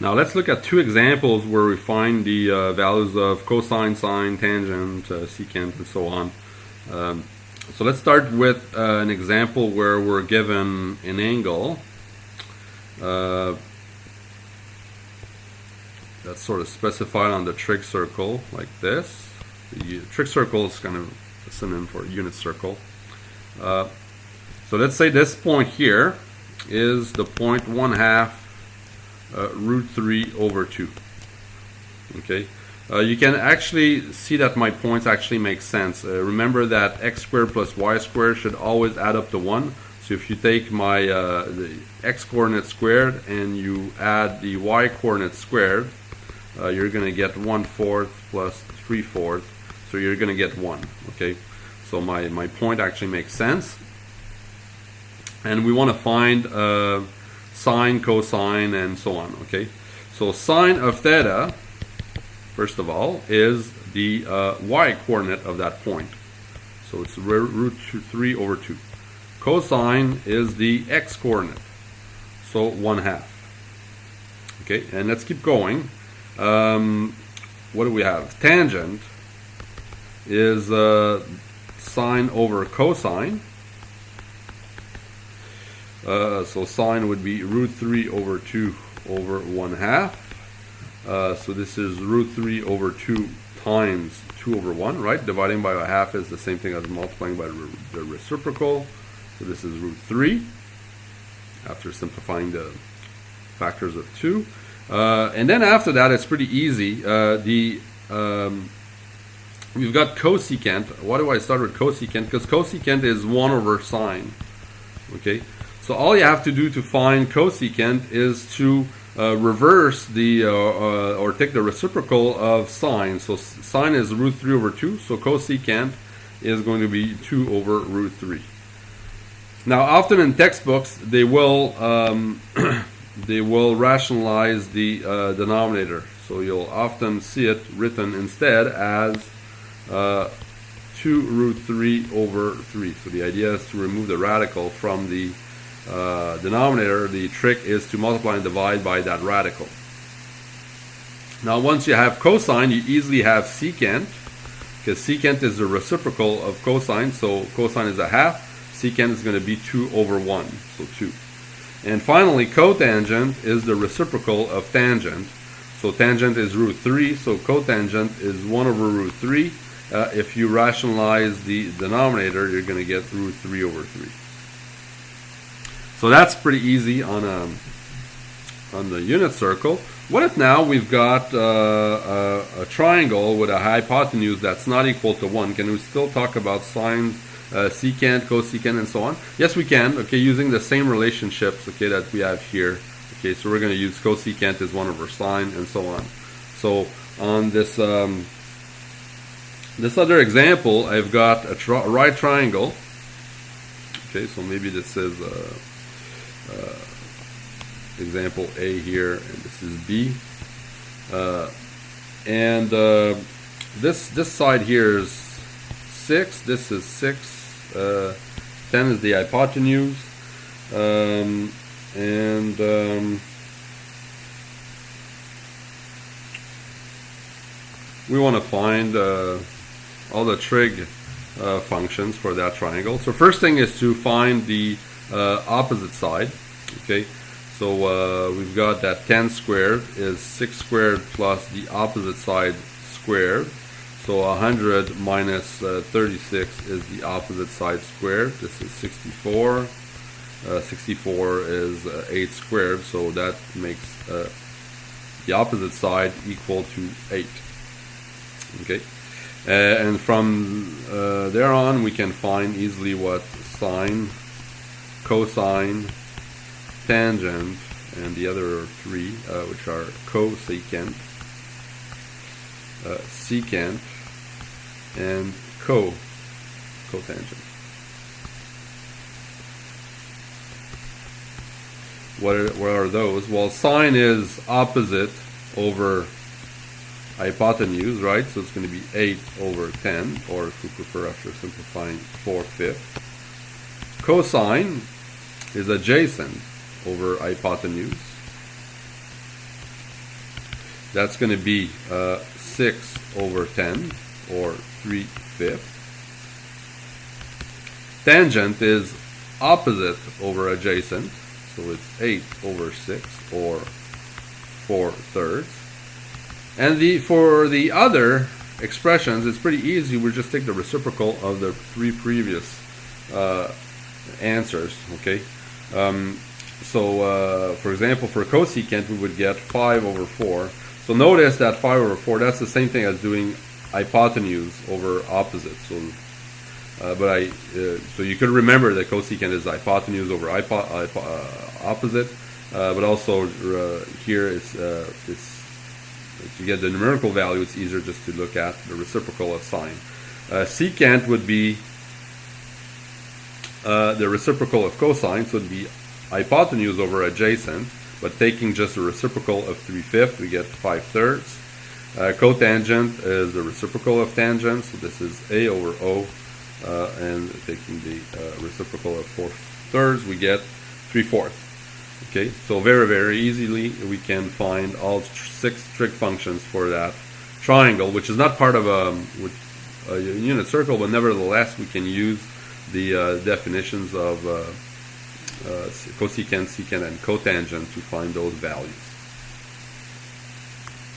Now let's look at two examples where we find the values of cosine, sine, tangent, secant, and so on. So let's start with an example where we're given an angle that's sort of specified on the trig circle like this. The trig circle is kind of a synonym for unit circle. So let's say this point here is the point 1/2 root 3 over 2. Okay, you can actually see that my points actually make sense. Remember that x squared plus y squared should always add up to 1. So if you take my the x coordinate squared and you add the y coordinate squared, you're going to get 1/4 plus 3/4. So you're going to get 1. Okay, so my point actually makes sense. And we want to find sine, cosine, and so on. Okay, so sine of theta, first of all, is the y coordinate of that point. So it's root 3 over 2. Cosine is the x coordinate, so 1/2. Okay, and let's keep going. What do we have? Tangent is sine over cosine. So sine would be root 3 over 2 over 1/2. So this is root 3 over 2 times 2 over 1, right? Dividing by a half is the same thing as multiplying by the reciprocal. So this is root 3 after simplifying the factors of 2. And then after that, it's pretty easy. We've got cosecant. Why do I start with cosecant? Because cosecant is 1 over sine. Okay, so all you have to do to find cosecant is to reverse the or take the reciprocal of sine. So sine is root 3 over 2. So cosecant is going to be 2 over root 3. Now, often in textbooks, they will they will rationalize the denominator. So you'll often see it written instead as 2 root 3 over 3. So the idea is to remove the radical from the denominator. The trick is to multiply and divide by that radical. Now, once you have cosine, you easily have secant, because secant is the reciprocal of cosine. So cosine is 1/2. Secant is going to be 2 over 1, so 2. And finally, cotangent is the reciprocal of tangent. So tangent is root 3, so cotangent is 1 over root 3. If you rationalize the denominator, you're going to get root 3 over 3. So that's pretty easy on the unit circle. What if now we've got a triangle with a hypotenuse that's not equal to 1? Can we still talk about sines, secant, cosecant, and so on? Yes, we can. Okay, using the same relationships, okay, that we have here. Okay, so we're going to use cosecant is 1 over sine, and so on. So on this this other example, I've got a right triangle. Okay, so maybe this is example A here, and this is B. This side here is 6. This is 6. 10 is the hypotenuse, we want to find all the trig functions for that triangle. So first thing is to find the opposite side. Okay, so we've got that 10 squared is 6 squared plus the opposite side squared. So 100 minus 36 is the opposite side squared. This is 64. 64 is 8 squared, so that makes the opposite side equal to 8. Okay, and from there on, we can find easily what sine, cosine, tangent, and the other 3, which are cosecant, secant, and cotangent. What are those? Well, sine is opposite over hypotenuse, right? So it's going to be 8 over 10, or if we prefer, after simplifying, 4/5. Cosine is adjacent over hypotenuse. That's going to be 6 over 10, or 3/5. Tangent is opposite over adjacent, so it's 8 over 6, or 4/3. And for the other expressions, it's pretty easy. We just take the reciprocal of the 3 previous answers. Okay. For example, for cosecant, we would get 5 over 4. So notice that 5 over 4, that's the same thing as doing hypotenuse over opposite. So, so you could remember that cosecant is hypotenuse over opposite, but also here it's to get the numerical value, it's easier just to look at the reciprocal of sine. Secant would be the reciprocal of cosine, so it would be hypotenuse over adjacent, but taking just the reciprocal of 3/5, we get 5/3. Cotangent is the reciprocal of tangent, so this is A over O, and taking the reciprocal of 4/3, we get 3/4. Okay, so very, very easily we can find all 6 trig functions for that triangle, which is not part of a unit circle, but nevertheless we can use the definitions of cosecant, secant, and cotangent to find those values.